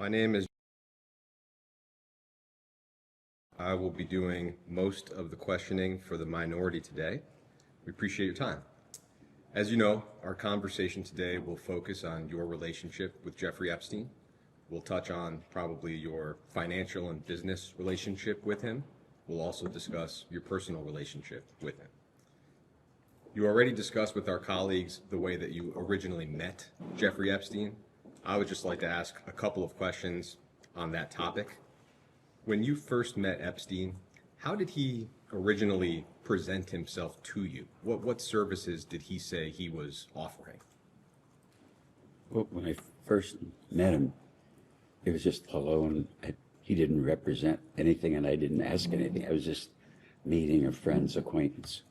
My name is. I will be doing most of the questioning for the minority today. We appreciate your time. As you know, our conversation today will focus on your relationship with Jeffrey Epstein. We'll touch on probably your financial and business relationship with him. We'll also discuss your personal relationship with him. You already discussed with our colleagues the way that you originally met Jeffrey Epstein. I would just like to ask a couple of questions on that topic. When you first met Epstein, how did he originally present himself to you? What services did he say he was offering? Well, when I first met him, it was just hello, and he didn't represent anything, and I didn't ask anything. I was just meeting a friend's acquaintance.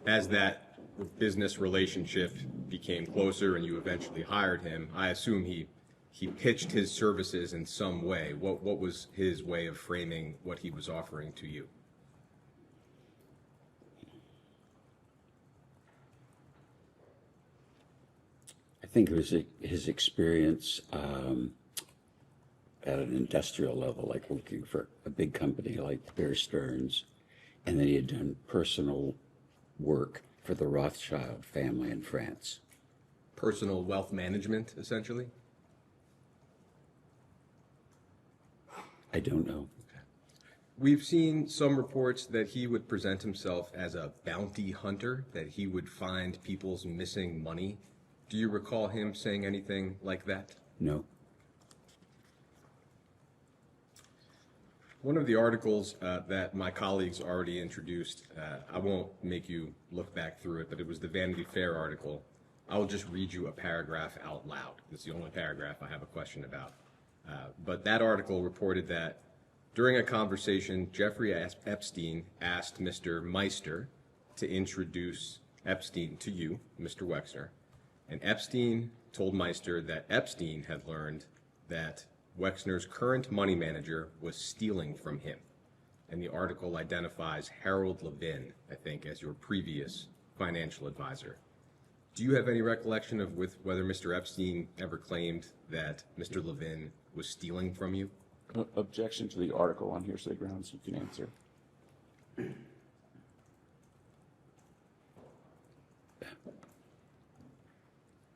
As that business relationship became closer and you eventually hired him, I assume he pitched his services in some way. What was his way of framing what he was offering to you? I think it was his experience at an industrial level, like working for a big company like Bear Stearns, and then he had done personal work for the Rothschild family in France. Personal wealth management, essentially? I don't know. Okay. We've seen some reports that he would present himself as a bounty hunter, that he would find people's missing money. Do you recall him saying anything like that? No. One of the articles that my colleagues already introduced, I won't make you look back through it, but it was the Vanity Fair article. I will just read you a paragraph out loud. It's the only paragraph I have a question about. But that article reported that during a conversation, Jeffrey Epstein asked Mr. Meister to introduce Epstein to you, Mr. Wexner. And Epstein told Meister that Epstein had learned that Wexner's current money manager was stealing from him. And the article identifies Harold Levin, I think, as your previous financial advisor. Do you have any recollection of whether Mr. Epstein ever claimed that Mr. Levin was stealing from you? Objection to the article on hearsay grounds. You can answer.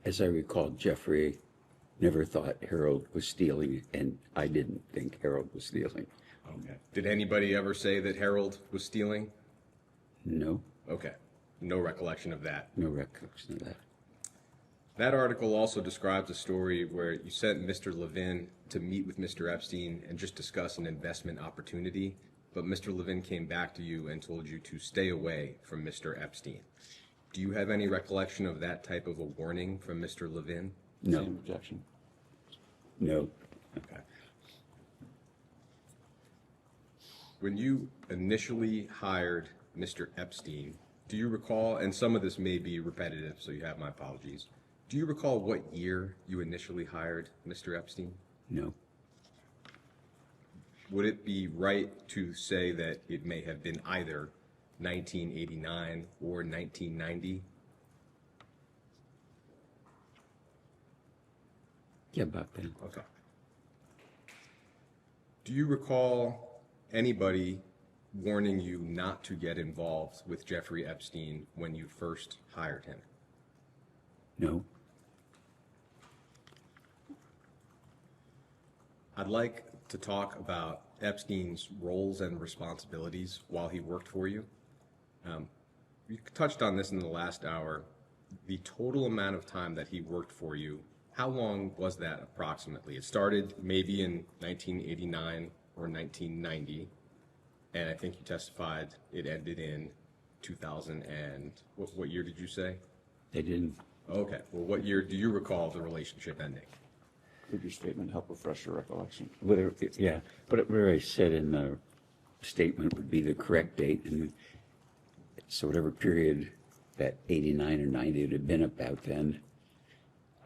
As I recall, Jeffrey never thought Harold was stealing, and I didn't think Harold was stealing. Okay. Did anybody ever say that Harold was stealing? No. Okay. No recollection of that. No recollection of that. That article also describes a story where you sent Mr. Levin to meet with Mr. Epstein and just discuss an investment opportunity, but Mr. Levin came back to you and told you to stay away from Mr. Epstein. Do you have any recollection of that type of a warning from Mr. Levin? No. Same objection. No. Okay. When you initially hired Mr. Epstein, do you recall, and some of this may be repetitive, so you have my apologies, do you recall what year you initially hired Mr. Epstein? No. Would it be right to say that it may have been either 1989 or 1990? Yeah, about then. Okay. Do you recall anybody warning you not to get involved with Jeffrey Epstein when you first hired him? No. I'd like to talk about Epstein's roles and responsibilities while he worked for you. You touched on this in the last hour. The total amount of time that he worked for you, how long was that approximately? It started maybe in 1989 or 1990, and I think you testified it ended in 2000 and, what year did you say? They didn't. Okay, well, what year do you recall the relationship ending? Would your statement help refresh your recollection? Whatever, yeah, whatever I said in the statement would be the correct date, and so whatever period that 89 or 90 would have been about then,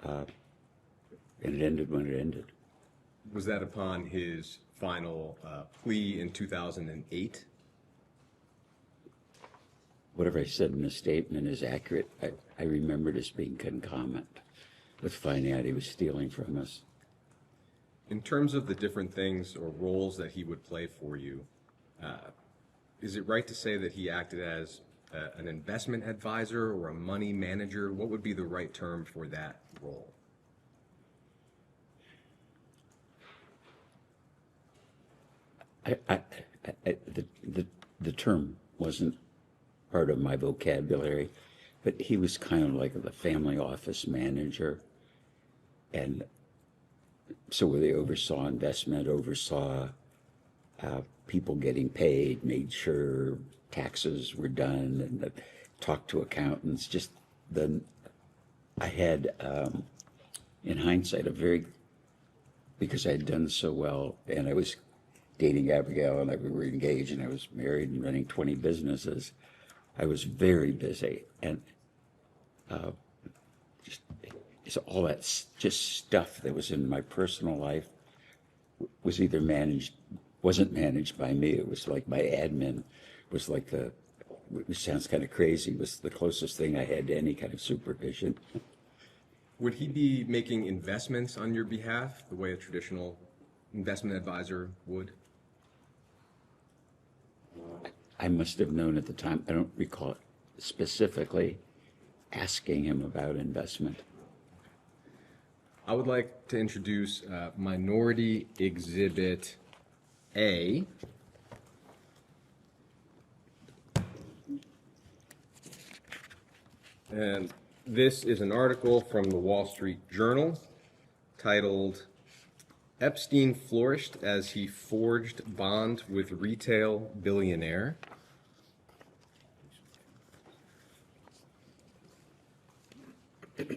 and it ended when it ended. Was that upon his final plea in 2008? Whatever I said in the statement is accurate. I remember it as being concomitant with finding out he was stealing from us. In terms of the different things or roles that he would play for you, is it right to say that he acted as an investment advisor or a money manager? What would be the right term for that role? The term wasn't part of my vocabulary, but he was kind of like the family office manager. And so where they oversaw investment, oversaw people getting paid, made sure taxes were done, and talked to accountants. Just I had, in hindsight, because I had done so well, and I was dating Abigail, and we were engaged, and I was married and running 20 businesses. I was very busy, and just all that just stuff that was in my personal life was either wasn't managed by me. It was like my admin was like which sounds kind of crazy, was the closest thing I had to any kind of supervision. Would he be making investments on your behalf the way a traditional investment advisor would? I must have known at the time. I don't recall specifically asking him about investment. I would like to introduce Minority Exhibit A. And this is an article from the Wall Street Journal titled, "Epstein Flourished as He Forged Bond with Retail Billionaire." Okay.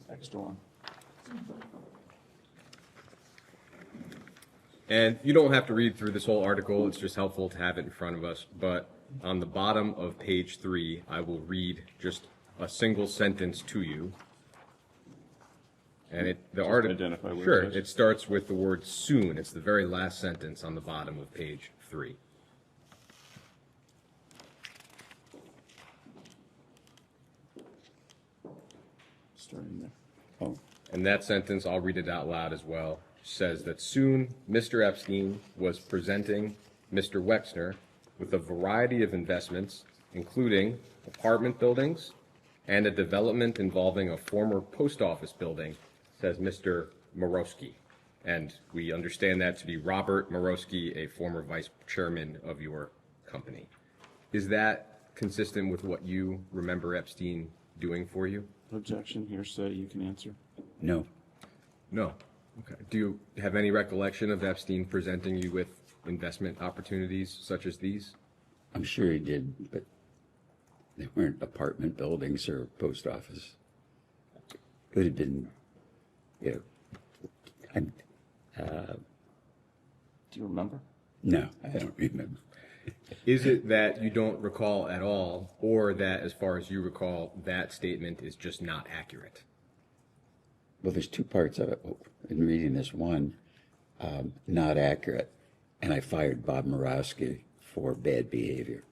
Next one. And you don't have to read through this whole article, it's just helpful to have it in front of us. But on the bottom of page 3, I will read just a single sentence to you. And the article, identify where sure, it is. it starts with the word soon. It's the very last sentence on the bottom of page 3. Starting there. Oh, And that sentence, I'll read it out loud as well, says that soon Mr. Epstein was presenting Mr. Wexner with a variety of investments, including apartment buildings and a development involving a former post office building, says Mr. Morosky. And we understand that to be Robert Morosky, a former vice chairman of your company. Is that consistent with what you remember Epstein doing for you? Objection, hearsay, you can answer. no. No. Okay. Do you have any recollection of Epstein presenting you with investment opportunities such as these? I'm sure he did, but they weren't apartment buildings or post office. It would have been, I'm, Do you remember? no, I don't remember. Is it that you don't recall at all, or that, as far as you recall, that statement is just not accurate? Well, there's two parts of it in reading this. One, not accurate, and I fired Bob Morosky for bad behavior.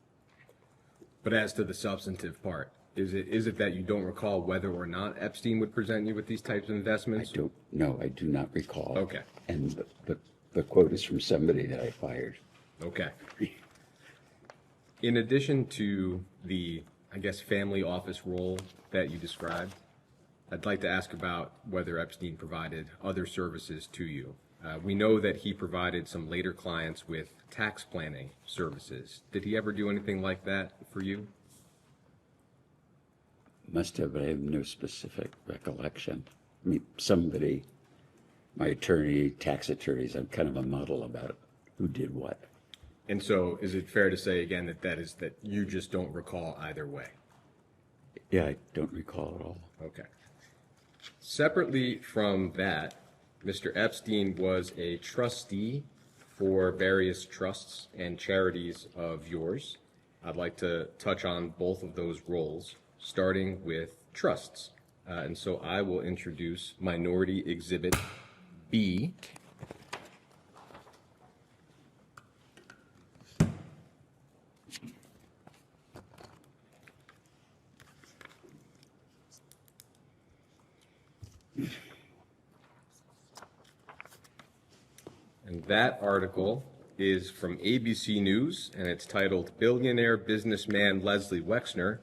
But as to the substantive part, is it that you don't recall whether or not Epstein would present you with these types of investments? I do not recall. Okay. And the quote is from somebody that I fired. Okay. In addition to the, I guess, family office role that you described, I'd like to ask about whether Epstein provided other services to you. We know that he provided some later clients with tax planning services. Did he ever do anything like that for you? Must have, but I have no specific recollection. I mean, somebody, my attorney, tax attorneys, I'm kind of a muddle about who did what. And so is it fair to say again that you just don't recall either way? Yeah, I don't recall at all. Okay. Separately from that, Mr. Epstein was a trustee for various trusts and charities of yours. I'd like to touch on both of those roles, starting with trusts. And so I will introduce Minority Exhibit B. And that article is from ABC News, and it's titled "Billionaire Businessman Leslie Wexner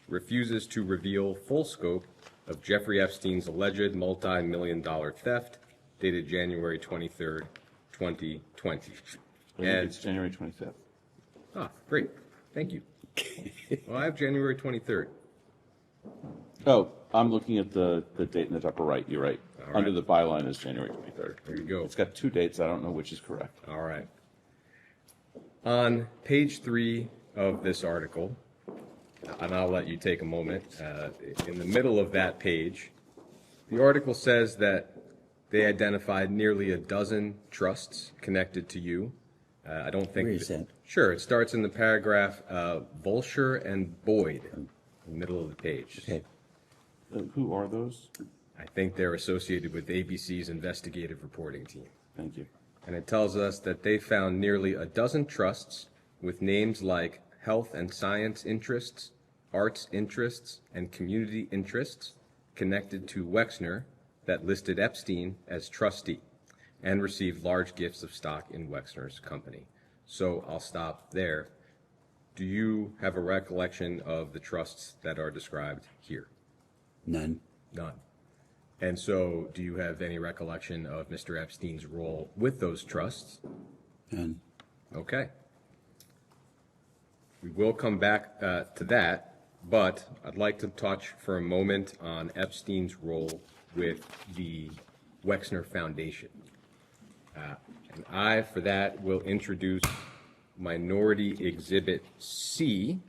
Refuses to Reveal Full Scope of Jeffrey Epstein's Alleged Multi-Million-Dollar Theft," dated January 23rd, 2020. And It's January 25th. great. Thank you. Well, I have January 23rd. Oh, I'm looking at the date in the upper right. You're right. All Under right. the byline is January 23rd. There you go. It's got two dates. I don't know which is correct. All right. On page 3 of this article, and I'll let you take a moment, in the middle of that page, the article says that they identified nearly a dozen trusts connected to you. I don't think. Where is that? Sure. It starts in the paragraph Volsher and Boyd, in the middle of the page. Okay. Who are those? I think they're associated with ABC's investigative reporting team. Thank you. And it tells us that they found nearly a dozen trusts with names like health and science interests, arts interests, and community interests connected to Wexner that listed Epstein as trustee and received large gifts of stock in Wexner's company. So I'll stop there. Do you have a recollection of the trusts that are described here? None. None. And so do you have any recollection of Mr. Epstein's role with those trusts? None. Okay. We will come back to that, but I'd like to touch for a moment on Epstein's role with the Wexner Foundation. And I, for that, will introduce Minority Exhibit C.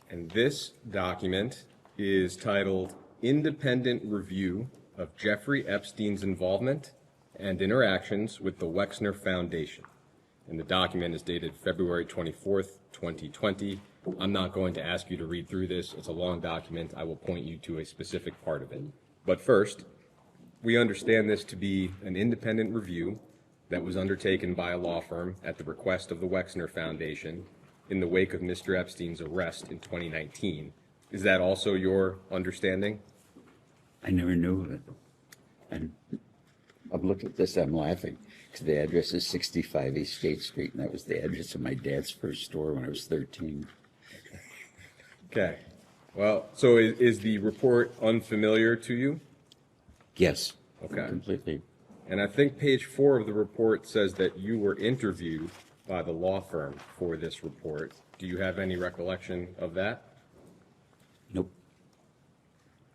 And this document is titled "Independent Review of Jeffrey Epstein's Involvement and Interactions with the Wexner Foundation." And the document is dated February 24th, 2020. I'm not going to ask you to read through this. It's a long document. I will point you to a specific part of it. But first, we understand this to be an independent review that was undertaken by a law firm at the request of the Wexner Foundation in the wake of Mr. Epstein's arrest in 2019. Is that also your understanding? I never knew of it. And I've looked at this, I'm laughing, because the address is 65 East State Street, and that was the address of my dad's first store when I was 13. Okay. Well, so is the report unfamiliar to you? Yes. Okay. Completely. And I think page 4 of the report says that you were interviewed by the law firm for this report. Do you have any recollection of that? Nope.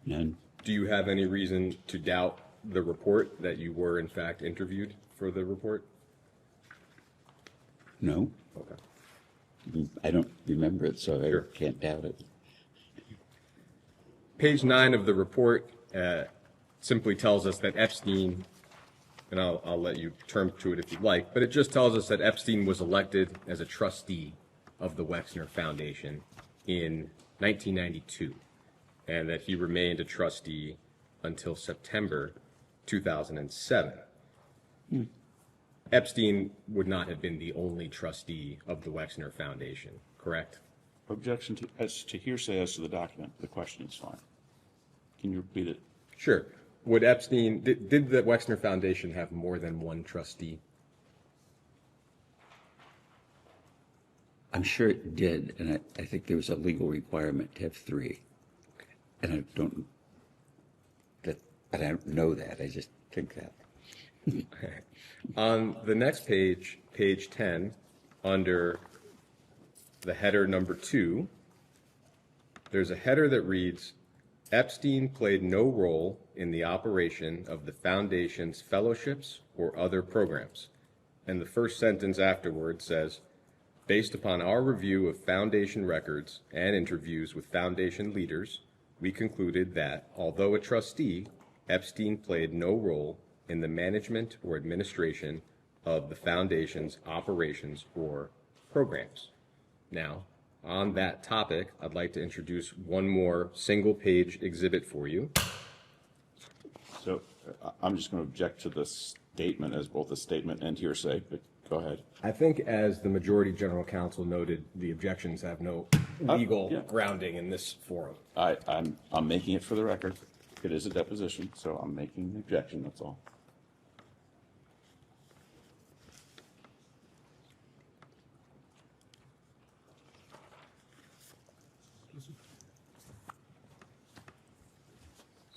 None. Do you have any reason to doubt the report, that you were in fact interviewed for the report? No. Okay. I don't remember it, so Sure. I can't doubt it. Page 9 of the report simply tells us that Epstein, and I'll let you turn to it if you'd like, but it just tells us that Epstein was elected as a trustee of the Wexner Foundation in 1992, and that he remained a trustee until September 2007. Epstein would not have been the only trustee of the Wexner Foundation, correct? Objection to, as to hearsay as to the document. The question is fine. Can you repeat it? Sure. Would Epstein, did the Wexner Foundation have more than one trustee? I'm sure it did, and I think there was a legal requirement to have 3. And I don't, but I don't know that, I just think that. On the next page, page 10, under the header number 2, there's a header that reads, "Epstein played no role in the operation of the Foundation's fellowships or other programs." And the first sentence afterward says, "Based upon our review of Foundation records and interviews with Foundation leaders, we concluded that, although a trustee, Epstein played no role in the management or administration of the Foundation's operations or programs." Now, On that topic, I'd like to introduce one more single-page exhibit for you. So I'm just going to object to this statement as both a statement and hearsay, but go ahead. I think, as the majority general counsel noted, the objections have no legal yeah. grounding in this forum. I'm making it for the record. It is a deposition, so I'm making an objection, that's all.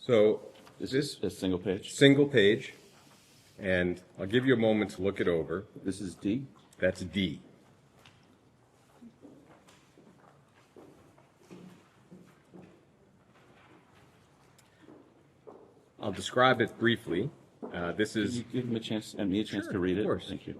So Is this a single page? single page, and I'll give you a moment to look it over. This is D? That's D. I'll describe it briefly. This Can is you give him a chance, and me a chance Sure, to read it? of course. Thank you.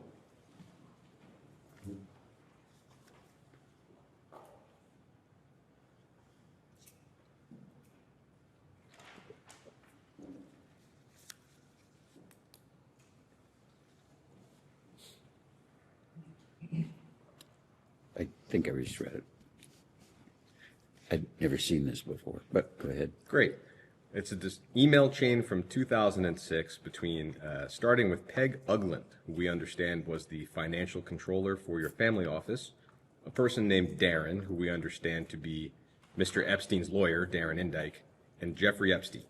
I think I just read it. I'd never seen this before, but go ahead. great. It's a email chain from 2006 between, starting with Peg Ugland, who we understand was the financial controller for your family office, a person named Darren, who we understand to be Mr. Epstein's lawyer, Darren Indike, and Jeffrey Epstein.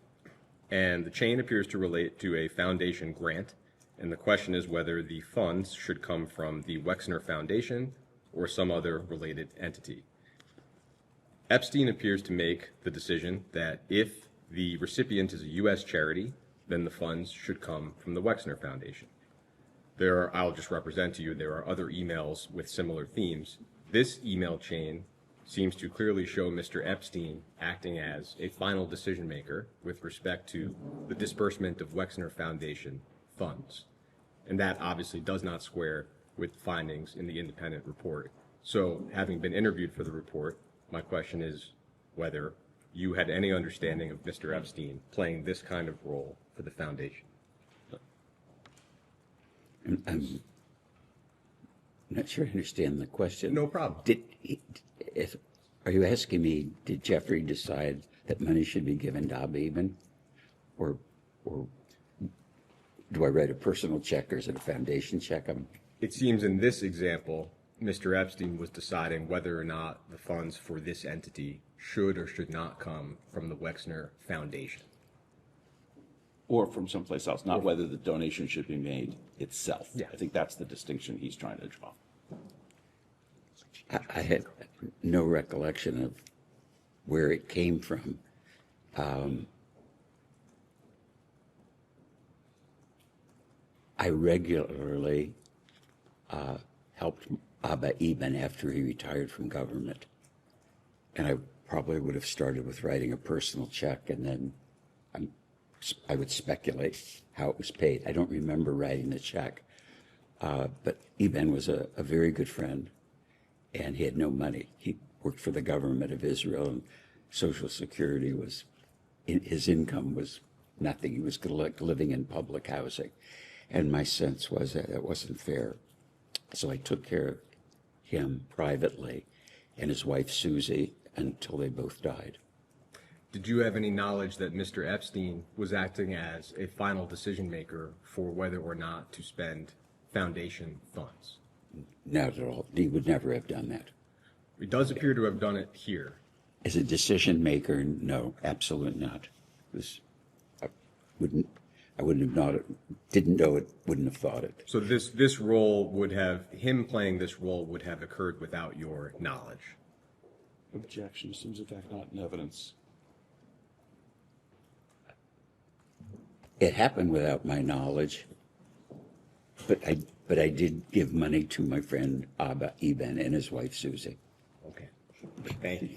And the chain appears to relate to a foundation grant, and the question is whether the funds should come from the Wexner Foundation or some other related entity. Epstein appears to make the decision that if the recipient is a U.S. charity, then the funds should come from the Wexner Foundation. I'll just represent to you, there are other emails with similar themes. This email chain seems to clearly show Mr. Epstein acting as a final decision maker with respect to the disbursement of Wexner Foundation funds. And that obviously does not square with findings in the independent report. So, having been interviewed for the report, my question is whether you had any understanding of Mr. Epstein playing this kind of role for the foundation. I'm not sure I understand the question. No problem. Are you asking me, did Jeffrey decide that money should be given to Abba Eben? Or do I write a personal check or is it a foundation check? It seems in this example, Mr. Epstein was deciding whether or not the funds for this entity should or should not come from the Wexner Foundation. Or from someplace else, not whether the donation should be made itself. Yeah. I think that's the distinction he's trying to draw. I had no recollection of where it came from. I regularly helped Abba Eben after he retired from government. And I probably would have started with writing a personal check, and then I would speculate how it was paid. I don't remember writing the check. But Eben was a very good friend, and he had no money. He worked for the government of Israel, and Social Security his income was nothing. He was living in public housing. And my sense was that it wasn't fair. So I took care of him privately and his wife Susie until they both died. Did you have any knowledge that Mr. Epstein was acting as a final decision maker for whether or not to spend foundation funds? Not at all. He would never have done that. He does appear to have done it here. As a decision maker, no, absolutely not. I wouldn't have known it, didn't know it, wouldn't have thought it. So him playing this role would have occurred without your knowledge. Objection seems in fact not in evidence. It happened without my knowledge, but I did give money to my friend Abba Eben and his wife Susie. Okay. Thank you.